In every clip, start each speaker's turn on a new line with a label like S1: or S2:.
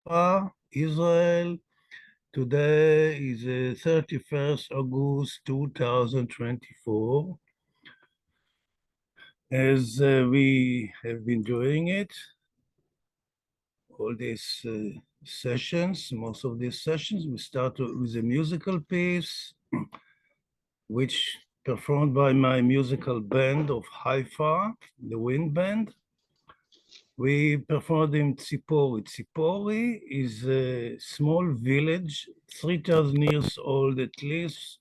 S1: Haifa, Israel. Today is 31st August 2024. As we have been doing it, all these sessions, most of these sessions, we start with a musical piece, which performed by my musical band of Haifa, the wind band. We performed in Tzipori. Tzipori is a small village, 3,000 years old at least,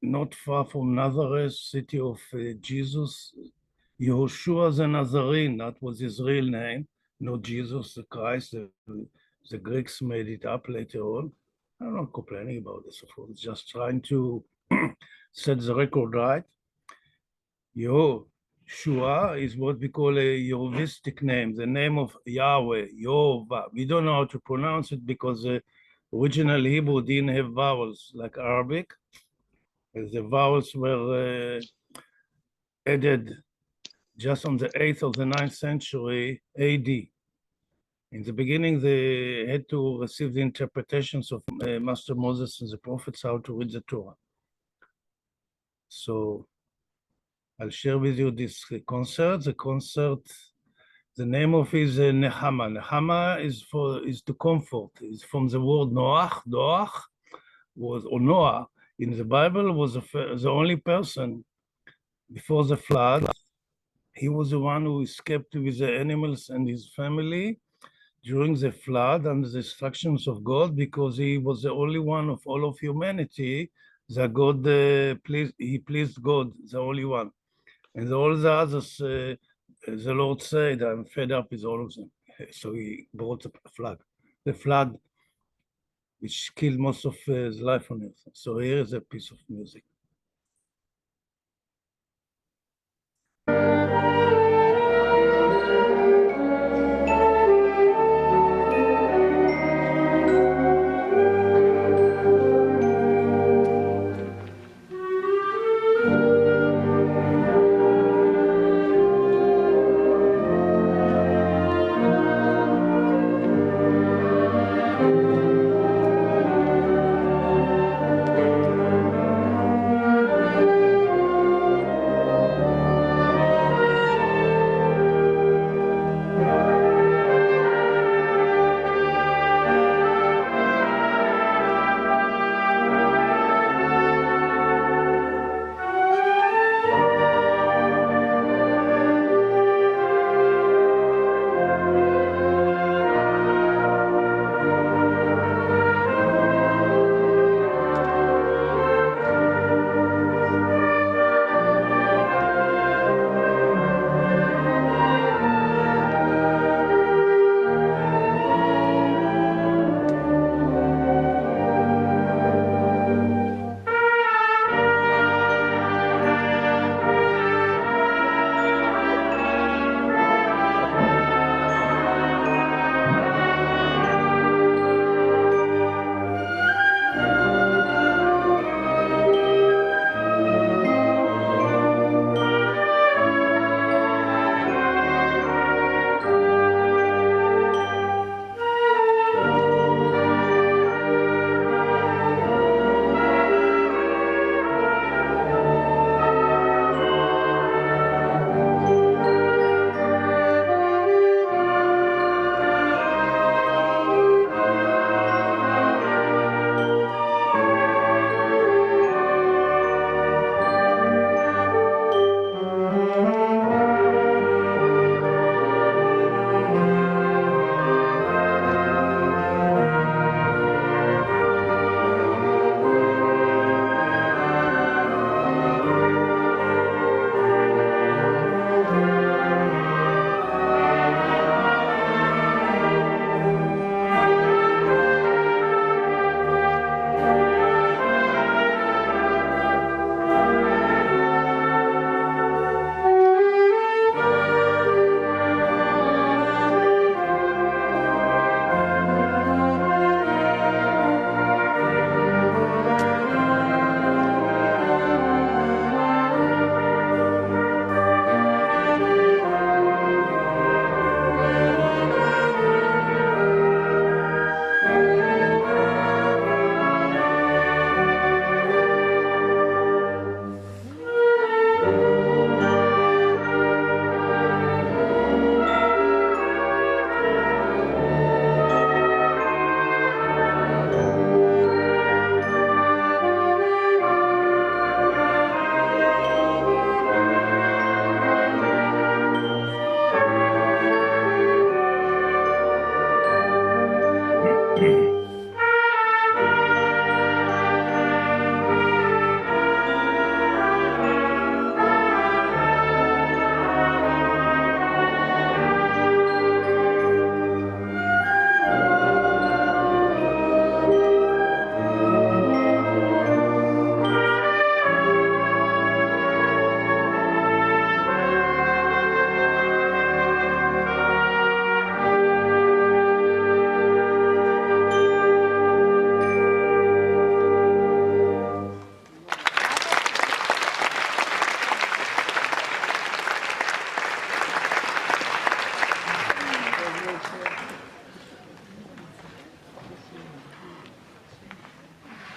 S1: not far from Nazareth, city of Jesus. Yehoshua the Nazarene, that was his real name, not Jesus the Christ. The Greeks made it up later on. I'm not complaining about this, of course, just trying to set the record right. Yehoshua is what we call a Yehovistic name, the name of Yahweh, Yehovah. We don't know how to pronounce it because the original Hebrew didn't have vowels like Arabic. The vowels were added just on the 8th of the 9th century AD. In the beginning, they had to receive the interpretations of Master Moses and the prophets how to read the Torah. So I'll share with you this concert. The name of it is Nehama. Nehama is to comfort. It's from the word Noach. Noach was, or Noah, in the Bible was the only person before the flood. He was the one who escaped with the animals and his family during the flood and the instructions of God, because he was the only one of all of humanity that God pleased God, the only one. And all the others, the Lord said, I'm fed up with all of them. So he brought the flood, which killed most of his life on earth. So here is a piece of music.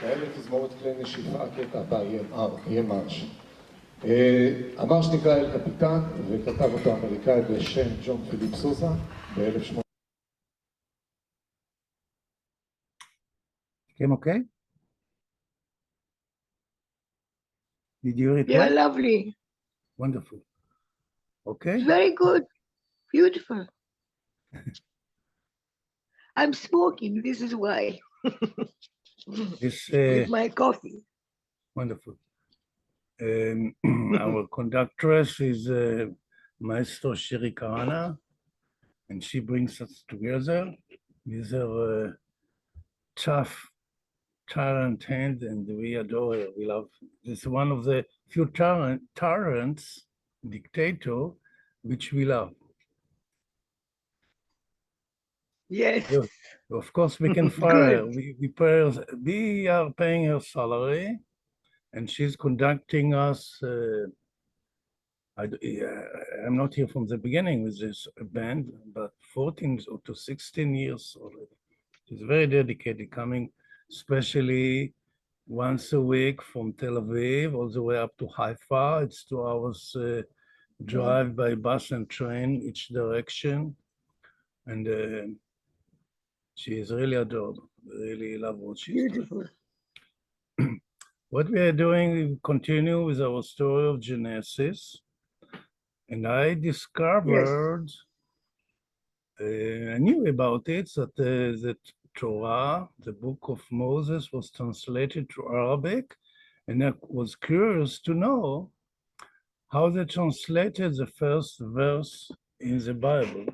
S2: מנהל לתזמורת כלי נשיפה, קטע יהיה מרש. המרש נקרא אל קפיטן, וכתב אותו אמריקאי בשם ג'ון פיליפ סוזה ב-1800.
S1: Came okay? Did you read
S3: Yeah,
S1: well?
S3: lovely.
S1: Wonderful. Okay.
S3: Very good. Beautiful. I'm smoking. This is why.
S1: This
S3: With my coffee.
S1: wonderful. Our conductress is Maestro Shiri Kahana, and she brings us together with her tough tyrant hand, and we adore her. We love her. This is one of the few tyrants, dictator, which we love.
S3: Yes.
S1: Yeah, of course, we can fire her. We are paying her salary, and she's conducting us. I'm not here from the beginning with this band, but 14 to 16 years already. She's very dedicated, coming especially once a week from Tel Aviv all the way up to Haifa. It's 2 hours drive by bus and train each direction. And she is really adorable. Really love what she's
S3: Beautiful.
S1: doing. What we are doing, we continue with our story of Genesis. And I discovered, I knew about it, that Torah, the book of Moses, was translated to Arabic. And I was curious to know how they translated the first verse in the Bible.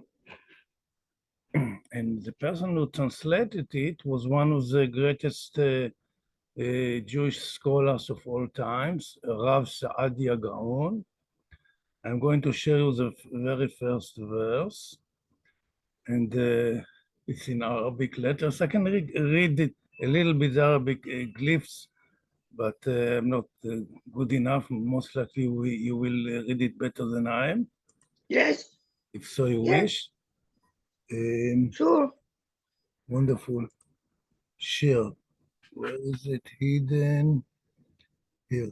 S1: And the person who translated it was one of the greatest Jewish scholars of all times, Rav Saadia Gaon. I'm going to show you the very first verse, and it's in Arabic letters. I can read it a little bit Arabic glyphs, but I'm not good enough. Most likely you will read it better than I am.
S3: Yes.
S1: If so you wish.
S3: Sure.
S1: Wonderful. Share. Where is it hidden? Here.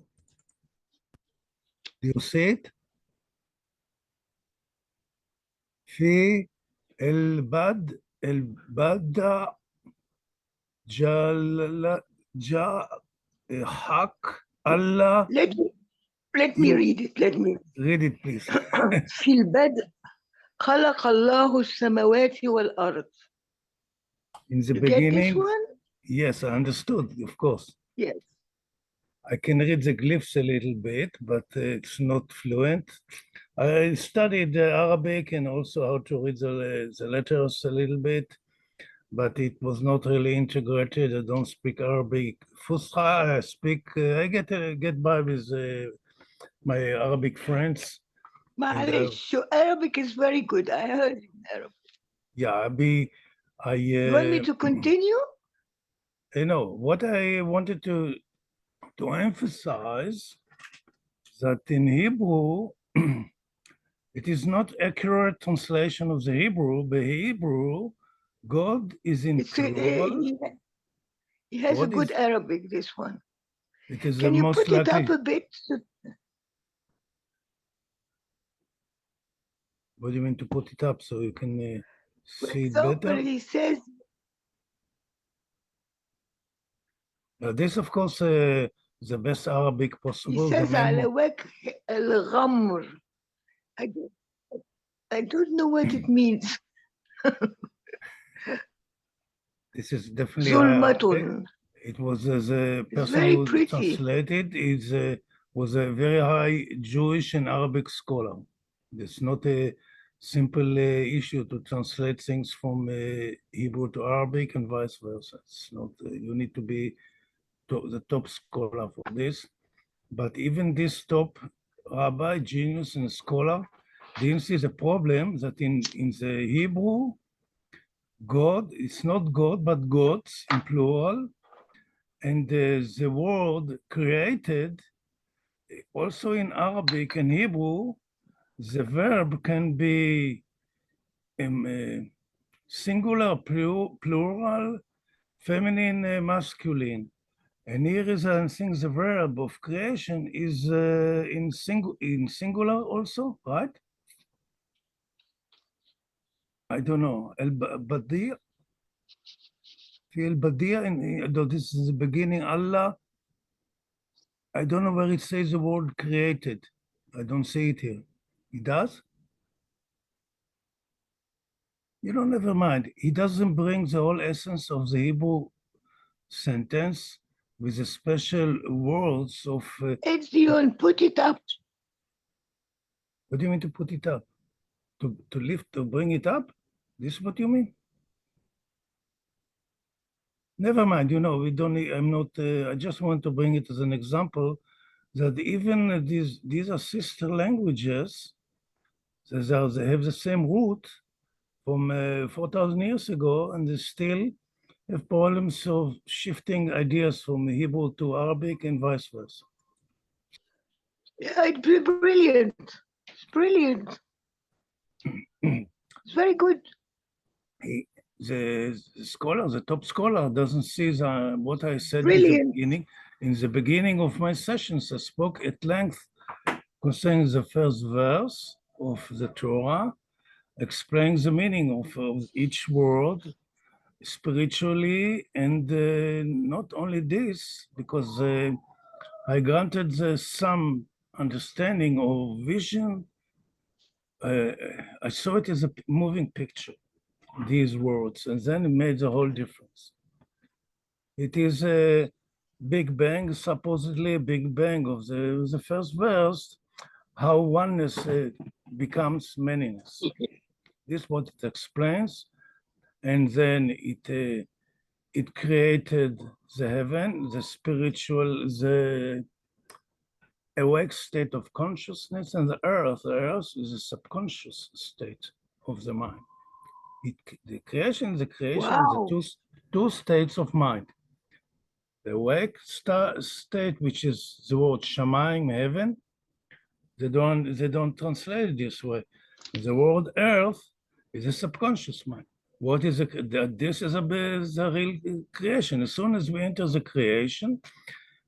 S1: Do you see it? في البدء جاء حق الله.
S3: Let me read it. Let me
S1: read it, please.
S3: في البدء خلق الله السماوات والأرض.
S1: In the
S3: you
S1: beginning,
S3: get this one?
S1: Yes, I understood, of course.
S3: Yes.
S1: I can read the glyphs a little bit, but it's not fluent. I studied Arabic and also how to read the letters a little bit, but it was not really integrated. I don't speak Arabic Fusha. I speak, I get by with my Arabic friends.
S3: So Arabic is very good. I heard in Arabic.
S1: Yeah,
S3: you want me to continue?
S1: What I wanted to emphasize that in Hebrew, it is not accurate translation of the Hebrew. The Hebrew, God is in plural.
S3: He has a good Arabic, this one.
S1: It is
S3: Can you
S1: most
S3: put
S1: likely,
S3: it up a bit?
S1: What do you mean to put it up so you can see it
S3: example,
S1: better?
S3: He says,
S1: this, of course, the best Arabic possible.
S3: He says, على وجه الغمر. I don't know what it means.
S1: This is definitely
S3: Zulmatun.
S1: It was the person
S3: very
S1: who
S3: pretty.
S1: translated was a very high Jewish and Arabic scholar. It's not a simple issue to translate things from Hebrew to Arabic and vice versa. It's not. You need to be the top scholar for this. But even this top rabbi, genius, and scholar didn't see the problem that in the Hebrew, God, it's not God, but gods in plural, and the word created, also in Arabic and Hebrew, the verb can be singular, plural, feminine, masculine. And here is, I think, the verb of creation is in singular also, right? I don't know. El-Badir? El-Badir, though this is the beginning, Allah. I don't know where it says the word created. I don't see it here. It does? You know, never mind. He doesn't bring the whole essence of the Hebrew sentence with the special words of...
S3: Etzion, put it up.
S1: What do you mean to put it up? To lift, to bring it up? This is what you mean? Never mind, you know, we don't need, I'm not, I just want to bring it as an example that even these are sister languages, they have the same root from 4,000 years ago, and they still have problems of shifting ideas from Hebrew to Arabic and vice versa.
S3: Yeah, it's brilliant. It's brilliant. It's very good.
S1: The scholar, the top scholar, doesn't see what I said
S3: Brilliant.
S1: in the beginning. In the beginning of my sessions, I spoke at length concerning the first verse of the Torah, explaining the meaning of each word spiritually, and not only this, because I granted some understanding or vision. I saw it as a moving picture, these words, and then it made the whole difference. It is a Big Bang, supposedly a Big Bang of the first verse, how oneness becomes manyness. This is what it explains, and then it created the heaven, the spiritual, the awake state of consciousness, and the earth. The earth is a subconscious state of the mind. The creation is
S3: Wow.
S1: the two states of mind. The awake state, which is the word shamayim, heaven, they don't translate it this way. The word earth is a subconscious mind. What is this is the real creation. As soon as we enter the creation,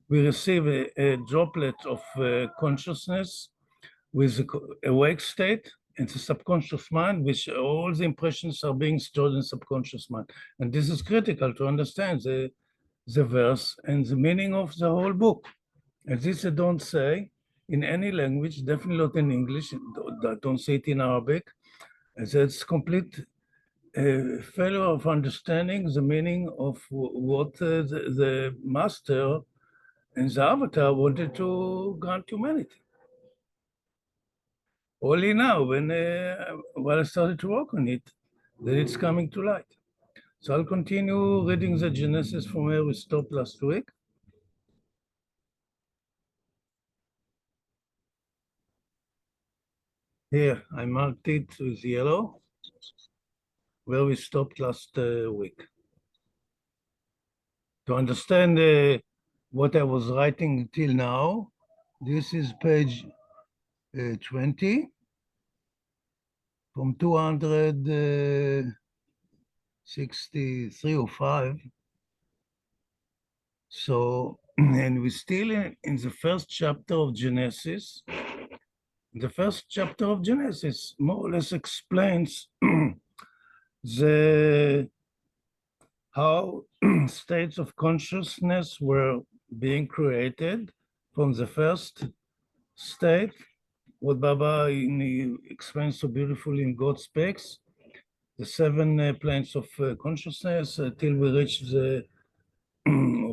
S1: we receive a droplet of consciousness with the awake state and the subconscious mind, which all the impressions are being stored in subconscious mind. And this is critical to understand the verse and the meaning of the whole book. And this I don't say in any language, definitely not in English, I don't say it in Arabic. And it's complete failure of understanding the meaning of what the master and the avatar wanted to grant humanity. Only now, while I started to work on it, that it's coming to light. So I'll continue reading the Genesis from where we stopped last week. Here, I marked it with yellow, where we stopped last week. To understand what I was writing till now, this is page 20 from 263 or 5. So, and we're still in the first chapter of Genesis. The first chapter of Genesis more or less explains how states of consciousness were being created from the first state, what Baba explains so beautifully in God Speaks, the 7 planes of consciousness till we reach the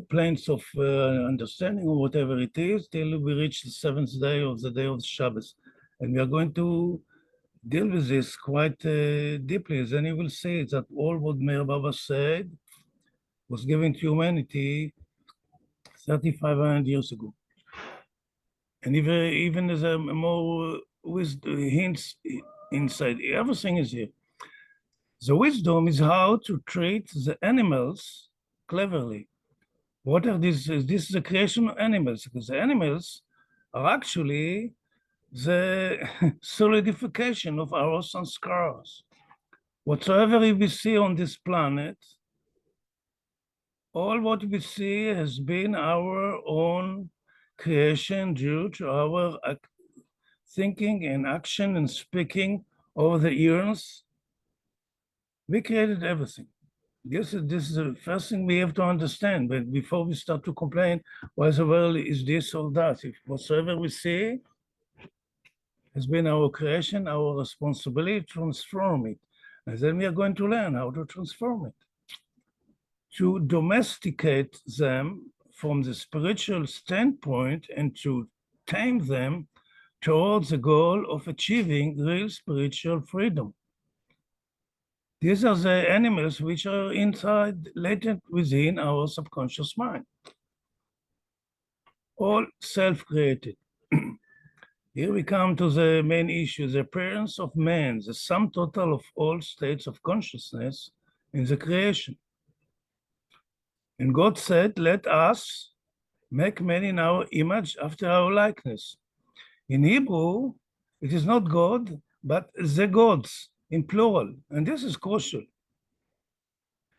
S1: planes of understanding or whatever it is, till we reach the 7th day of the Shabbos. And we are going to deal with this quite deeply. Then you will see that all what Meherabad said was given to humanity 3,500 years ago. And even as a more with hints inside, everything is here. The wisdom is how to treat the animals cleverly. What are these? This is the creation of animals, because the animals are actually the solidification of our sanskaras. Whatsoever we see on this planet, all what we see has been our own creation due to our thinking and action and speaking over the years. We created everything. This is the first thing we have to understand, but before we start to complain, why the world is this or that. If whatsoever we see has been our creation, our responsibility to transform it. And then we are going to learn how to transform it. To domesticate them from the spiritual standpoint and to tame them towards the goal of achieving real spiritual freedom. These are the animals which are inside, latent within our subconscious mind. All self-created. Here we come to the main issue, the appearance of man, the sum total of all states of consciousness in the creation. And God said, let us make man in our image after our likeness. In Hebrew, it is not God, but the gods in plural, and this is crucial.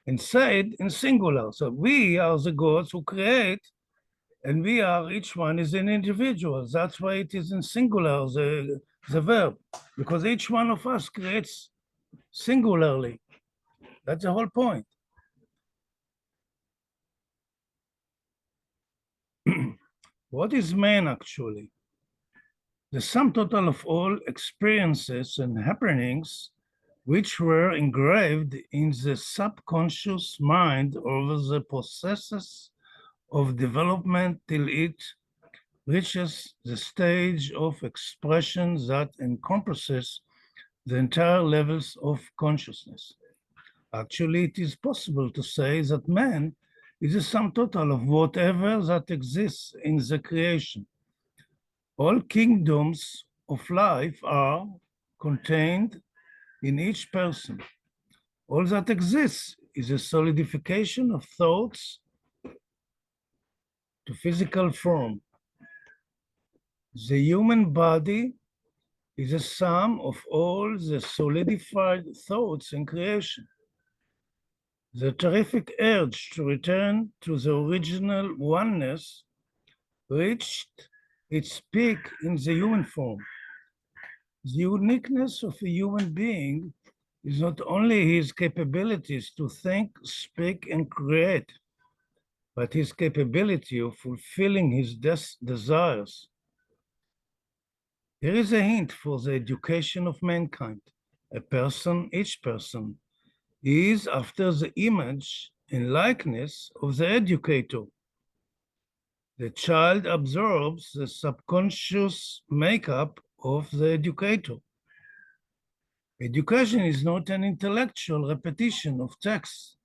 S1: And said in singular. So we are the gods who create, and we are, each one is an individual. That's why it is in singular, the verb, because each one of us creates singularly. That's the whole point. What is man actually? The sum total of all experiences and happenings which were engraved in the subconscious mind over the processes of development till it reaches the stage of expression that encompasses the entire levels of consciousness. Actually, it is possible to say that man is the sum total of whatever that exists in the creation. All kingdoms of life are contained in each person. All that exists is a solidification of thoughts to physical form. The human body is a sum of all the solidified thoughts in creation. The terrific urge to return to the original oneness reached its peak in the human form. The uniqueness of a human being is not only his capabilities to think, speak, and create, but his capability of fulfilling his desires. Here is a hint for the education of mankind. Each person, is after the image and likeness of the educator. The child absorbs the subconscious makeup of the educator. Education is not an intellectual repetition of texts,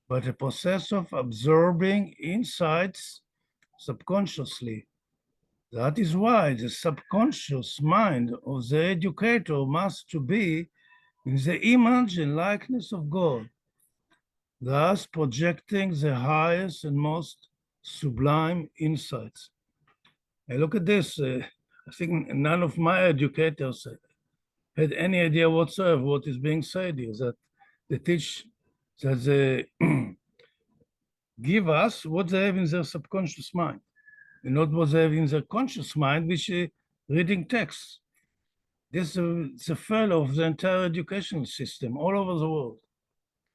S1: but a process of absorbing insights subconsciously. That is why the subconscious mind of the educator must be in the image and likeness of God, thus projecting the highest and most sublime insights. And look at this. I think none of my educators had any idea whatsoever what is being said here, that they teach, that they give us what they have in their subconscious mind, and not what they have in their conscious mind, which is reading texts. This is the failure of the entire educational system all over the world,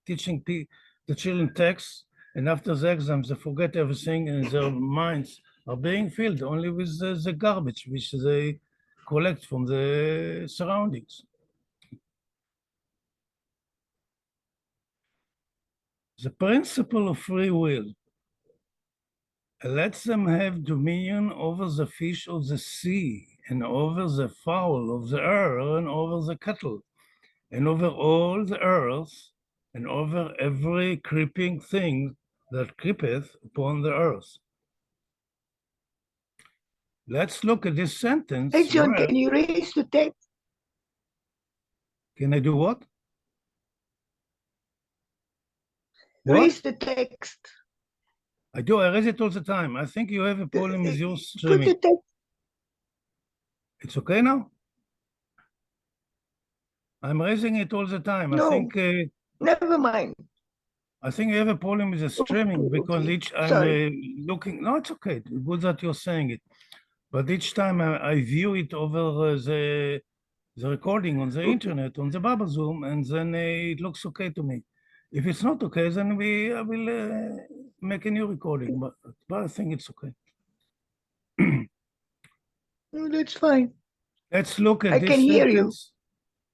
S1: teaching the children texts, and after the exams, they forget everything, and their minds are being filled only with the garbage which they collect from the surroundings. The principle of free will lets them have dominion over the fish of the sea, and over the fowl of the air, and over the cattle, and over all the earth, and over every creeping thing that creepeth upon the earth. Let's look at this sentence.
S3: Etzion, can you raise the text?
S1: Can I do what?
S3: Raise the text.
S1: I do. I raise it all the time. I think you have a problem with your
S3: Put
S1: streaming.
S3: the text.
S1: It's okay now? I'm raising it all the time.
S3: No.
S1: I think...
S3: Never mind.
S1: I think you have a problem with the streaming because
S3: Okay.
S1: each I'm
S3: Sorry.
S1: looking. No, it's okay. Good that you're saying it, but each time I view it over the recording on the internet on the Baba Zoom, and then it looks okay to me. If it's not okay, then I will make a new recording. But I think it's okay.
S3: No, that's fine.
S1: Let's look at
S3: I
S1: this
S3: can hear you.
S1: sentence.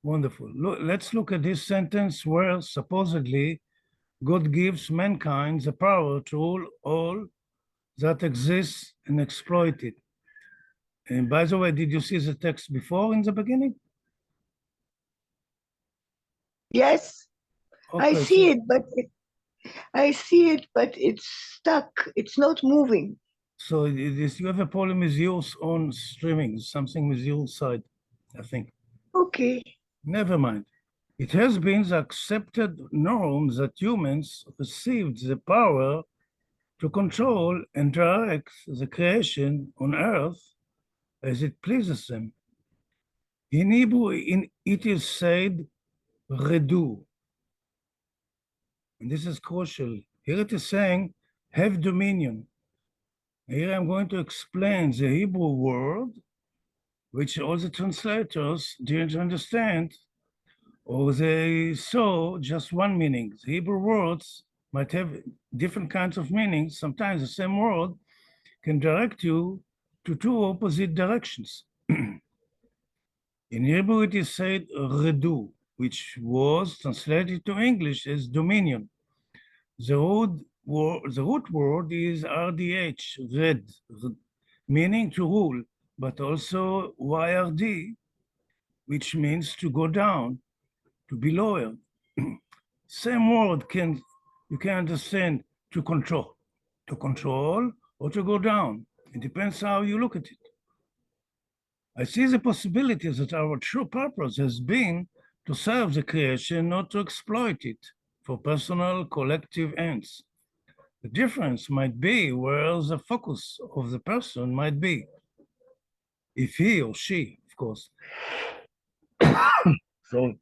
S1: Wonderful. Let's look at this sentence where supposedly God gives mankind the power to rule all that exists and exploit it. And by the way, did you see the text before in the beginning?
S3: Yes, I
S1: Okay,
S3: see it, but it's stuck. It's not moving.
S1: so you have a problem with your own streaming, something with your side, I think.
S3: Okay.
S1: Never mind. It has been the accepted norm that humans received the power to control and direct the creation on earth as it pleases them. In Hebrew, it is said, redu. And this is crucial. Here it is saying, have dominion. Here I'm going to explain the Hebrew word, which all the translators didn't understand, or they saw just one meaning. The Hebrew words might have different kinds of meanings. Sometimes the same word can direct you to two opposite directions. In Hebrew, it is said redu, which was translated to English as dominion. The root word is rdh, red, meaning to rule, but also yrd, which means to go down, to be lower. Same word you can understand to control or to go down. It depends how you look at it. I see the possibility that our true purpose has been to serve the creation, not to exploit it for personal collective ends. The difference might be where the focus of the person might be, if he or she, of course, so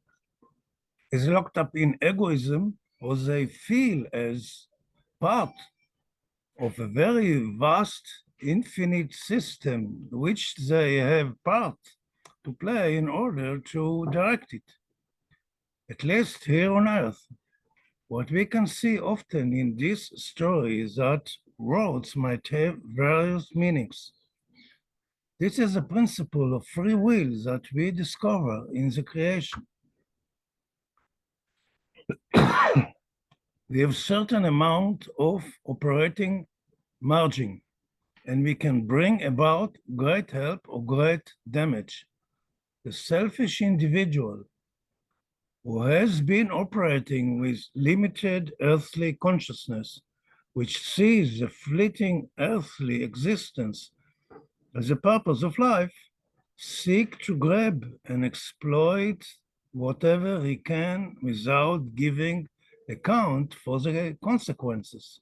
S1: is locked up in egoism, or they feel as part of a very vast, infinite system which they have part to play in order to direct it. At least here on Earth, what we can see often in this story is that words might have various meanings. This is a principle of free will that we discover in the creation. We have certain amount of operating margin, and we can bring about great help or great damage. The selfish individual who has been operating with limited earthly consciousness, which sees the fleeting earthly existence as the purpose of life, seek to grab and exploit whatever he can without giving account for the consequences.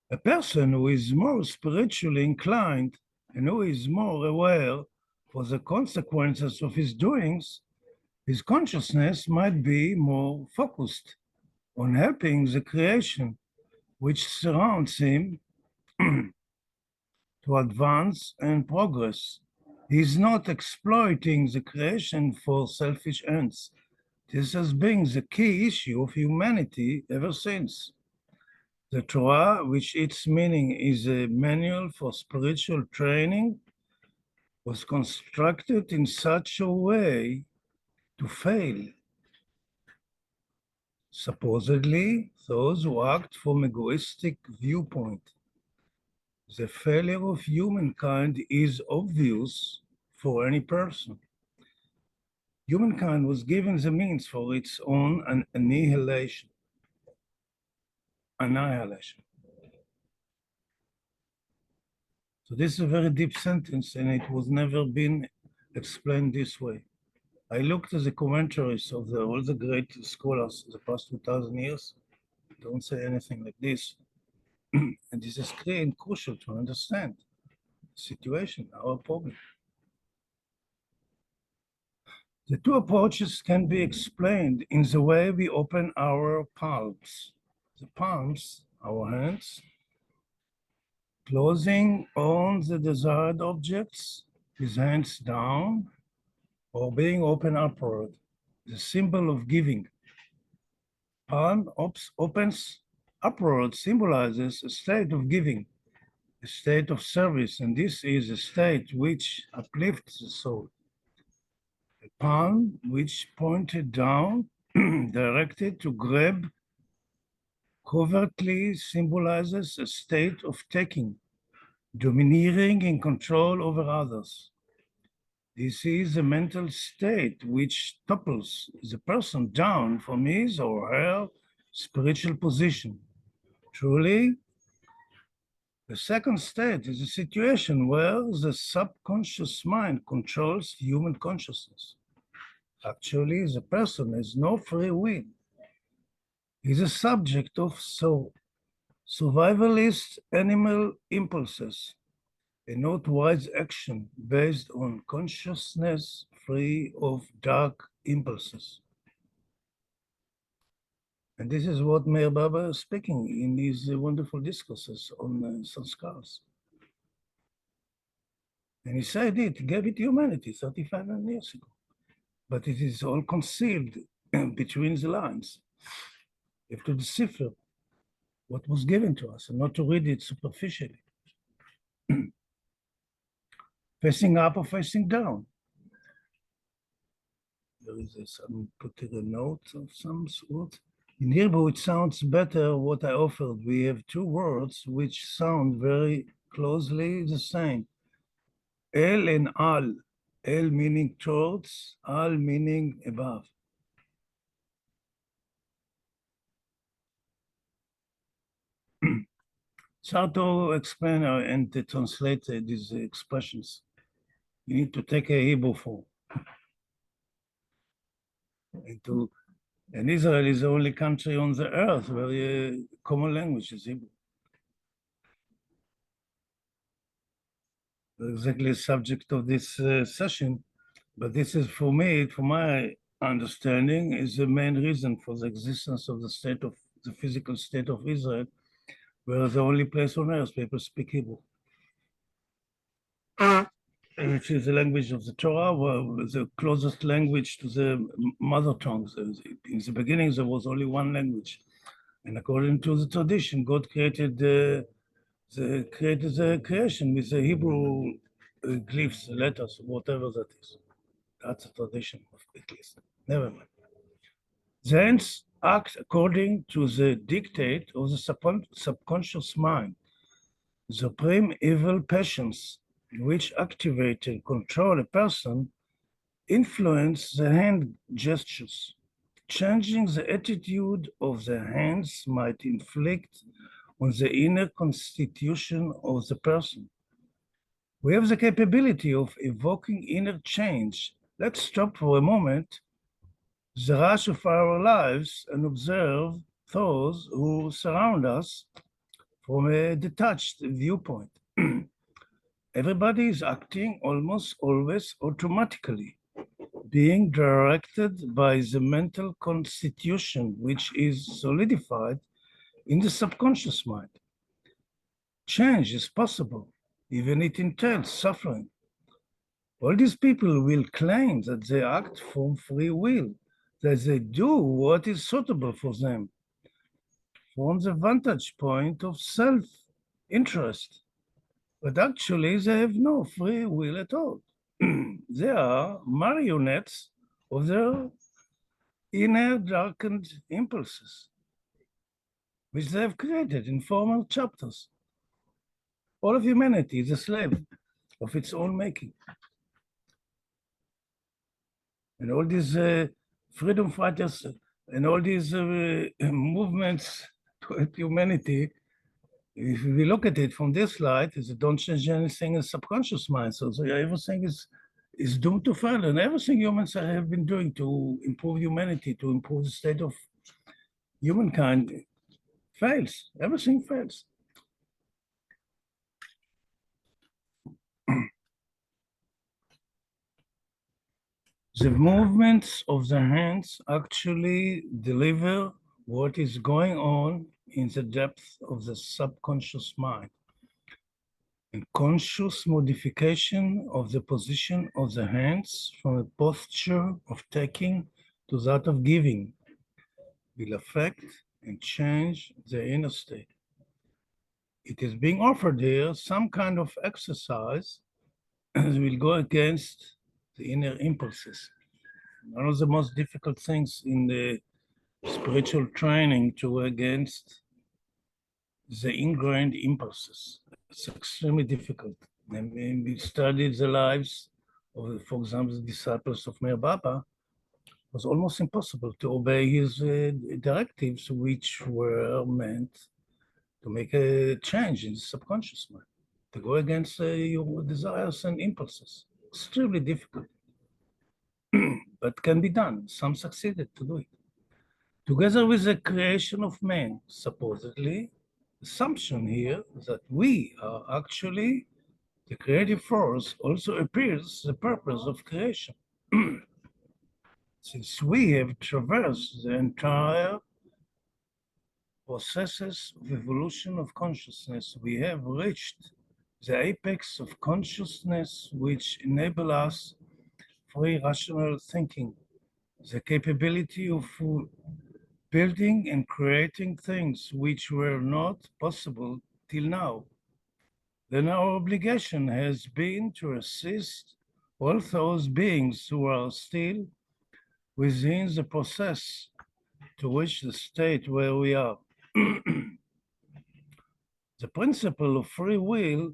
S1: A person who is more spiritually inclined and who is more aware for the consequences of his doings, his consciousness might be more focused on helping the creation which surrounds him to advance and progress. He is not exploiting the creation for selfish ends. This has been the key issue of humanity ever since. The Torah, which its meaning is a manual for spiritual training, was constructed in such a way to fail. Supposedly, those who act from egoistic viewpoint. The failure of humankind is obvious for any person. Humankind was given the means for its own annihilation. So this is a very deep sentence, and it was never been explained this way. I looked at the commentaries of all the great scholars the past 2,000 years. Don't say anything like this. And this is clear and crucial to understand the situation, our problem. The two approaches can be explained in the way we open our palms. The palms, our hands, closing on the desired objects with hands down or being open upward, the symbol of giving. Palm opens upward symbolizes a state of giving, a state of service, and this is a state which uplifts the soul. A palm which pointed down, directed to grab, covertly symbolizes a state of taking, domineering and control over others. This is a mental state which topples the person down from his or her spiritual position. Truly, the second state is a situation where the subconscious mind controls human consciousness. Actually, the person has no free will. He is a subject of survivalist animal impulses, a not wise action based on consciousness free of dark impulses. And this is what Meherabad is speaking in his wonderful discourses on sanskars. And he said it, he gave it to humanity 35 years ago. But it is all concealed between the lines. You have to decipher what was given to us and not to read it superficially. Facing up or facing down. There is some put a note of some sort. In Hebrew, it sounds better what I offered. We have two words which sound very closely the same. El and al. El meaning towards, al meaning above. It's hard to explain and to translate these expressions. You need to take a Hebrew form. And Israel is the only country on the earth where the common language is Hebrew. Exactly the subject of this session, but this is for me, for my understanding, is the main reason for the existence of the physical state of Israel, where the only place on earth people speak Hebrew, which is the language of the Torah, the closest language to the mother tongue. In the beginning, there was only one language, and according to the tradition, God created the creation with the Hebrew glyphs, letters, whatever that is. That's a tradition, at least. Never mind. The hands act according to the dictate of the subconscious mind. Supreme evil passions, which activate and control a person, influence the hand gestures. Changing the attitude of the hands might inflict on the inner constitution of the person. We have the capability of evoking inner change. Let's stop for a moment the rush of our lives and observe those who surround us from a detached viewpoint. Everybody is acting almost always automatically, being directed by the mental constitution, which is solidified in the subconscious mind. Change is possible, even it entails suffering. All these people will claim that they act from free will, that they do what is suitable for them from the vantage point of self-interest. But actually, they have no free will at all. They are marionettes of their inner darkened impulses, which they have created in former chapters. All of humanity is a slave of its own making. And all these freedom fighters and all these movements to help humanity, if we look at it from this light, is it don't change anything in subconscious mind. So everything is doomed to fail. And everything humans have been doing to improve humanity, to improve the state of humankind, fails. Everything fails. The movements of the hands actually deliver what is going on in the depth of the subconscious mind. And conscious modification of the position of the hands from a posture of taking to that of giving will affect and change the inner state. It is being offered here some kind of exercise that will go against the inner impulses. One of the most difficult things in the spiritual training to go against the ingrained impulses. It's extremely difficult. I mean, we studied the lives of, for example, the disciples of Meherabad. It was almost impossible to obey his directives, which were meant to make a change in the subconscious mind, to go against your desires and impulses. Extremely difficult, but can be done. Some succeeded to do it. Together with the creation of man, supposedly, assumption here that we are actually the creative force also appears the purpose of creation. Since we have traversed the entire processes of evolution of consciousness, we have reached the apex of consciousness which enable us free rational thinking, the capability of building and creating things which were not possible till now. Then our obligation has been to assist all those beings who are still within the process to reach the state where we are. The principle of free will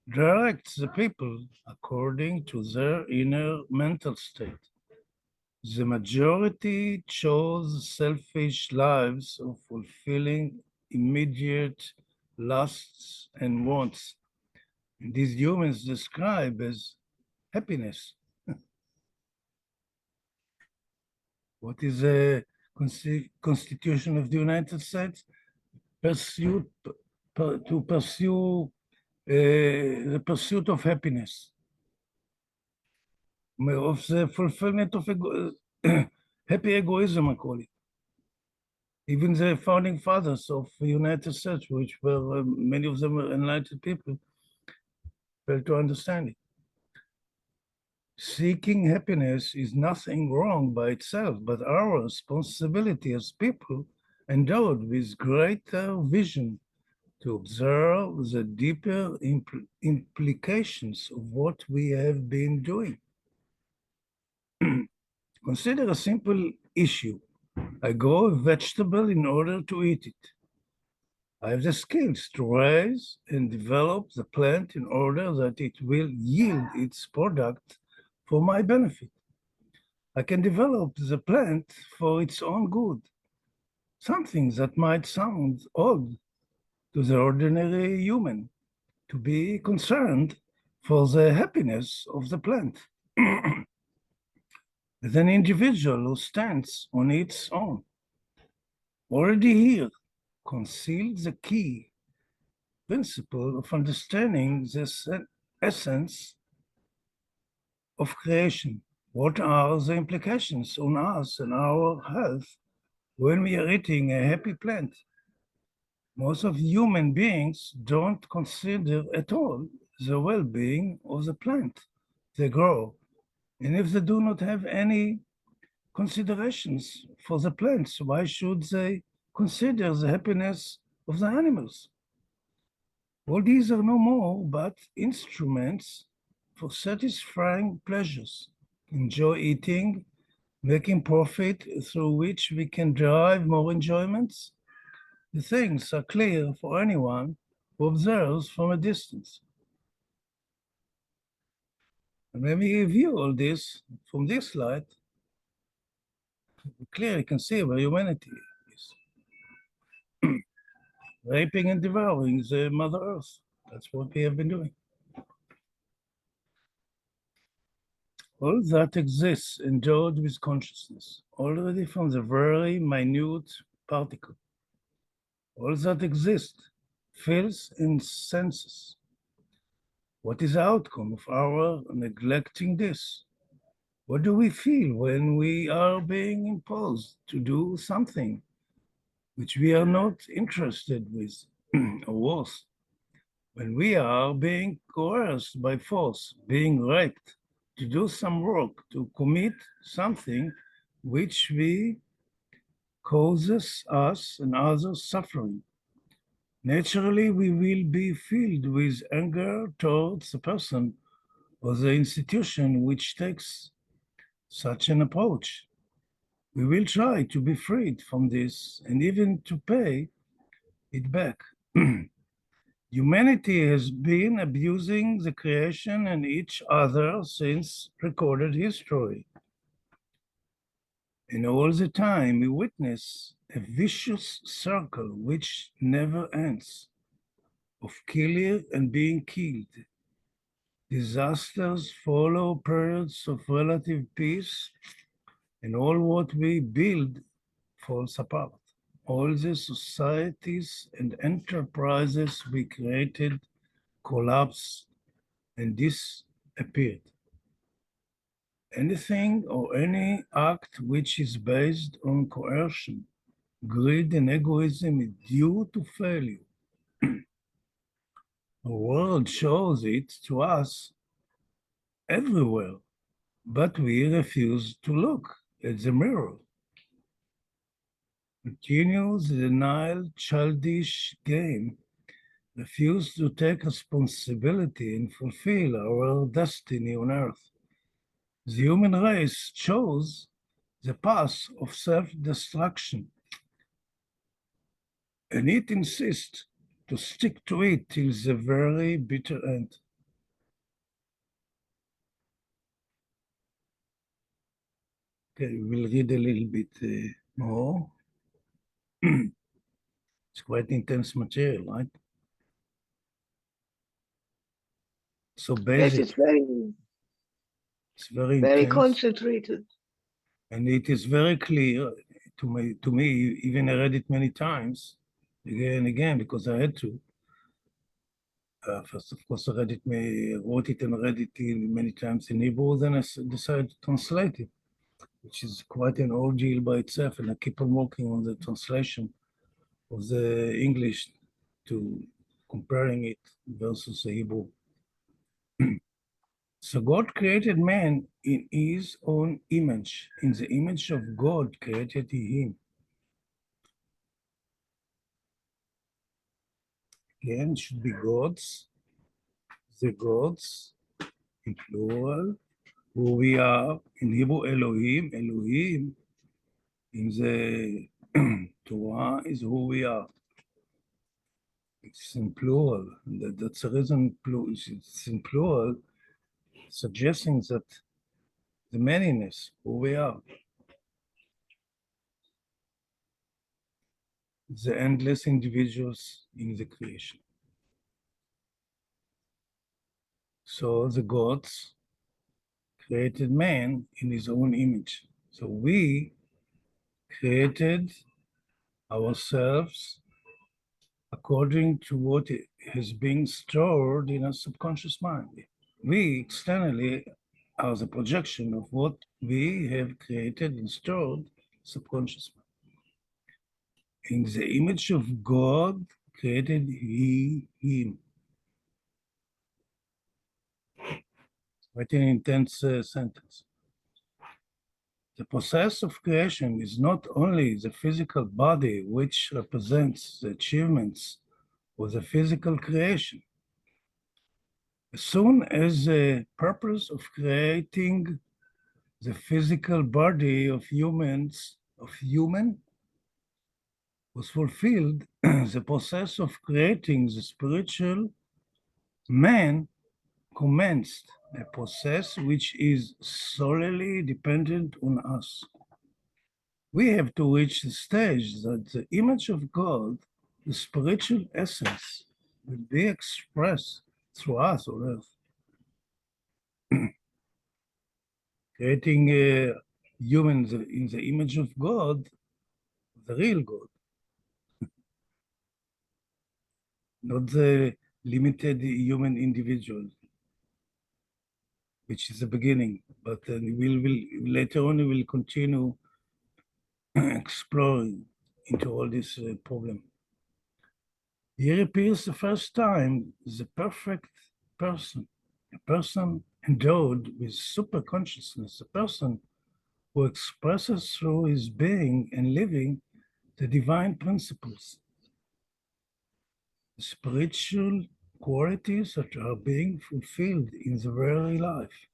S1: directs the people according to their inner mental state. The majority chose selfish lives of fulfilling immediate lusts and wants. And these humans describe as happiness. What is the Constitution of the United States? To pursue the pursuit of happiness, of the fulfillment of happy egoism, I call it. Even the founding fathers of the United States, which were many of them were enlightened people, failed to understand it. Seeking happiness is nothing wrong by itself, but our responsibility as people endowed with greater vision to observe the deeper implications of what we have been doing. Consider a simple issue. I grow a vegetable in order to eat it. I have the skills to raise and develop the plant in order that it will yield its product for my benefit. I can develop the plant for its own good, something that might sound odd to the ordinary human, to be concerned for the happiness of the plant. As an individual who stands on its own, already here conceals the key principle of understanding this essence of creation. What are the implications on us and our health when we are eating a happy plant? Most of human beings don't consider at all the well-being of the plant they grow. And if they do not have any considerations for the plants, why should they consider the happiness of the animals? All these are no more but instruments for satisfying pleasures, enjoy eating, making profit through which we can derive more enjoyments. The things are clear for anyone who observes from a distance. And when we review all this from this light, we clearly can see where humanity is. Raping and devouring the Mother Earth. That's what we have been doing. All that exists endowed with consciousness, already from the very minute particle. All that exists feels and senses. What is the outcome of our neglecting this? What do we feel when we are being imposed to do something which we are not interested with, or worse, when we are being coerced by force, being raped to do some work, to commit something which we causes us and others suffering? Naturally, we will be filled with anger towards the person or the institution which takes such an approach. We will try to be freed from this and even to pay it back. Humanity has been abusing the creation and each other since recorded history. And all the time we witness a vicious circle which never ends, of killing and being killed. Disasters follow periods of relative peace, and all what we build falls apart. All the societies and enterprises we created collapsed and disappeared. Anything or any act which is based on coercion, greed, and egoism is due to failure. The world shows it to us everywhere, but we refuse to look at the mirror. Continues the denial childish game, refuse to take responsibility and fulfill our destiny on earth. The human race chose the path of self-destruction, and it insists to stick to it till the very bitter end. Okay, we'll read a little bit more. It's quite intense material, right? So
S3: Yes,
S1: basic,
S3: it's very,
S1: it's very
S3: very
S1: intense,
S3: concentrated.
S1: and it is very clear to me, even I read it many times, again and again, because I had to. First, of course, I wrote it and read it many times in Hebrew, then I decided to translate it, which is quite an ordeal by itself, and I keep on working on the translation of the English to comparing it versus the Hebrew. So God created man in his own image. In the image of God created he him. Again, it should be gods, the gods in plural, who we are. In Hebrew, Elohim, Elohim. In the Torah is who we are. It's in plural. That's the reason it's in plural, suggesting that the manyness, who we are, the endless individuals in the creation. So the gods created man in his own image. So we created ourselves according to what has been stored in our subconscious mind. We externally are the projection of what we have created and stored subconscious mind. In the image of God created he him. Quite an intense sentence. The process of creation is not only the physical body which represents the achievements of the physical creation. As soon as the purpose of creating the physical body of human was fulfilled, the process of creating the spiritual man commenced, a process which is solely dependent on us. We have to reach the stage that the image of God, the spiritual essence, will be expressed through us on earth. Creating humans in the image of God, the real God, not the limited human individual. which is the beginning, but then later on we will continue exploring into all this problem. Here appears the first time the perfect person, a person endowed with super consciousness, a person who expresses through his being and living the divine principles, the spiritual qualities that are being fulfilled in the very life.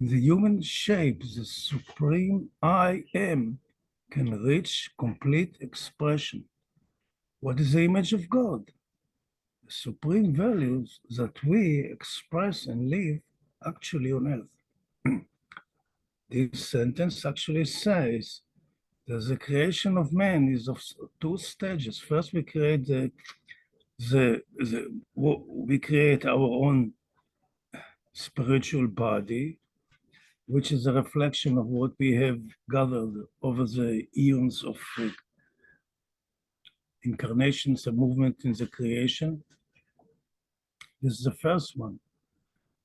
S1: In the human shape, the supreme I am can reach complete expression. What is the image of God? The supreme values that we express and live actually on earth. This sentence actually says that the creation of man is of two stages. First, we create we create our own spiritual body, which is a reflection of what we have gathered over the eons of incarnations and movement in the creation. This is the first one.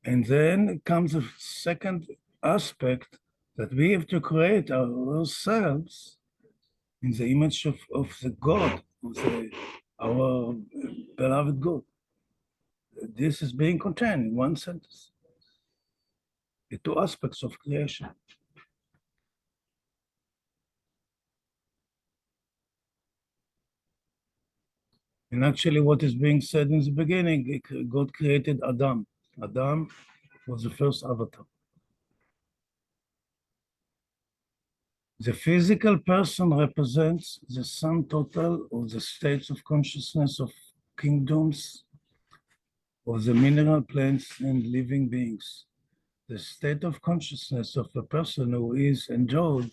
S1: And then comes a second aspect that we have to create ourselves in the image of the God, of our beloved God. This is being contained in one sentence. The two aspects of creation. And actually what is being said in the beginning, God created Adam. Adam was the first avatar. The physical person represents the sum total of the states of consciousness of kingdoms of the mineral plants and living beings. The state of consciousness of a person who is endowed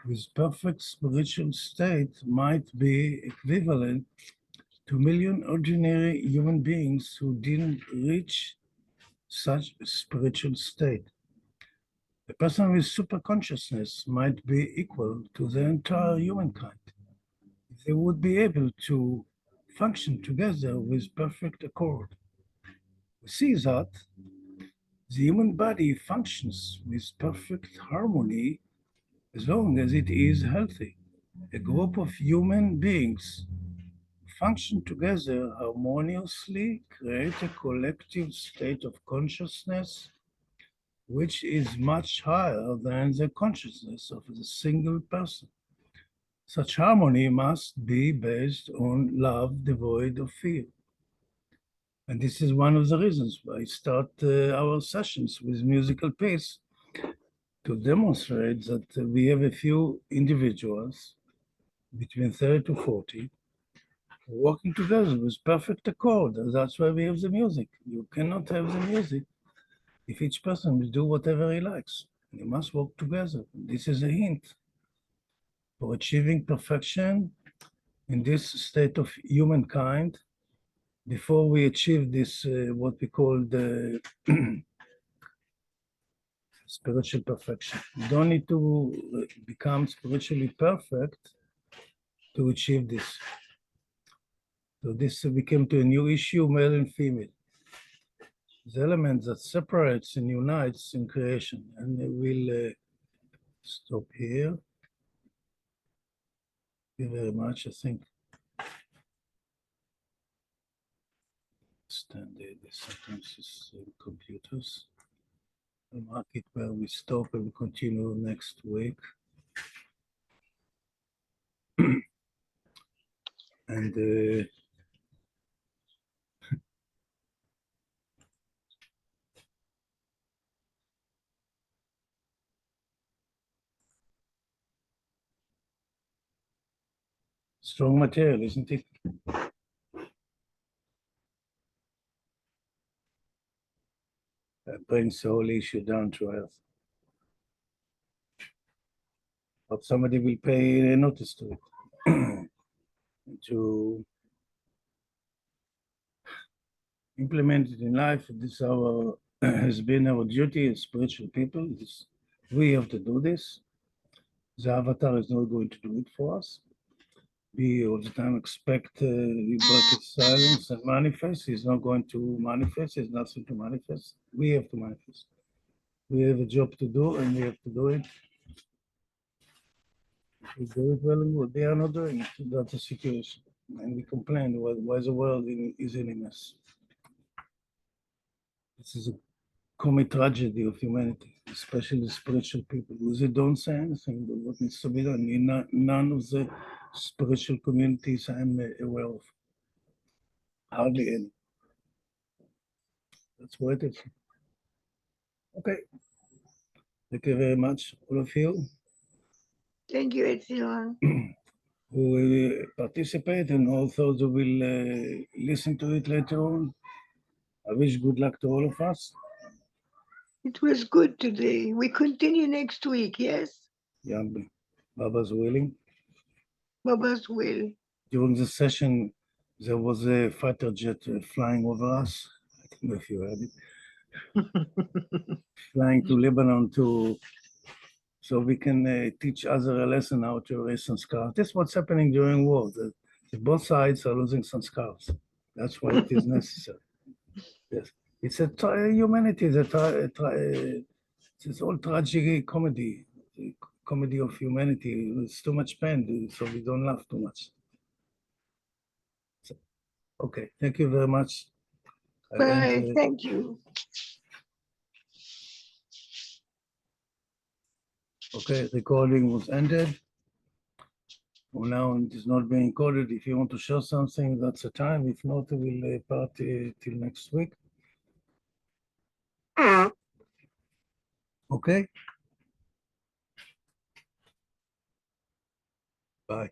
S1: with perfect spiritual state might be equivalent to million ordinary human beings who didn't reach such a spiritual state. A person with super consciousness might be equal to the entire humankind. They would be able to function together with perfect accord. We see that the human body functions with perfect harmony as long as it is healthy. A group of human beings function together harmoniously, create a collective state of consciousness which is much higher than the consciousness of the single person. Such harmony must be based on love devoid of fear. And this is one of the reasons why I start our sessions with musical piece to demonstrate that we have a few individuals between 30 to 40 working together with perfect accord. And that's why we have the music. You cannot have the music if each person will do whatever he likes. You must work together. This is a hint for achieving perfection in this state of humankind. Before we achieve this, what we call the spiritual perfection. You don't need to become spiritually perfect to achieve this. So this became to a new issue, male and female. The element that separates and unites in creation. And we'll stop here. Thank you very much, I think. Standard sentences in computers. I'll mark it where we stop and we continue next week. And strong material, isn't it? That brings the whole issue down to earth. But somebody will pay notice to it. To implement it in life, this has been our duty as spiritual people. We have to do this. The avatar is not going to do it for us. We all the time expect we break its silence and manifest. He's not going to manifest. There's nothing to manifest. We have to manifest. We have a job to do, and we have to do it. We do it well and good. They are not doing it. That's the situation. And we complain why the world is in a mess. This is a common tragedy of humanity, especially spiritual people. They don't say anything about what needs to be done. None of the spiritual communities I'm aware of. Hardly any. That's what it is. Okay. Thank you very much, all of you
S3: Thank you, Etzion.
S1: who will participate and also who will listen to it later on. I wish good luck to all of us.
S3: It was good today. We continue next week, yes?
S1: Yeah, Baba's willing.
S3: Baba's will.
S1: During the session, there was a fighter jet flying over us. I don't know if you heard it. Flying to Lebanon so we can teach others a lesson how to erase sanskar. This is what's happening during war. Both sides are losing sanskars. That's why it is necessary. Yes, it's humanity. It's all tragic comedy, comedy of humanity. It's too much pain, so we don't laugh too much. So, okay, thank you very much.
S3: Bye. Thank you.
S1: Okay, recording was ended. Well, now it is not being recorded. If you want to share something, that's the time. If not, we'll part till next week. Okay. Bye.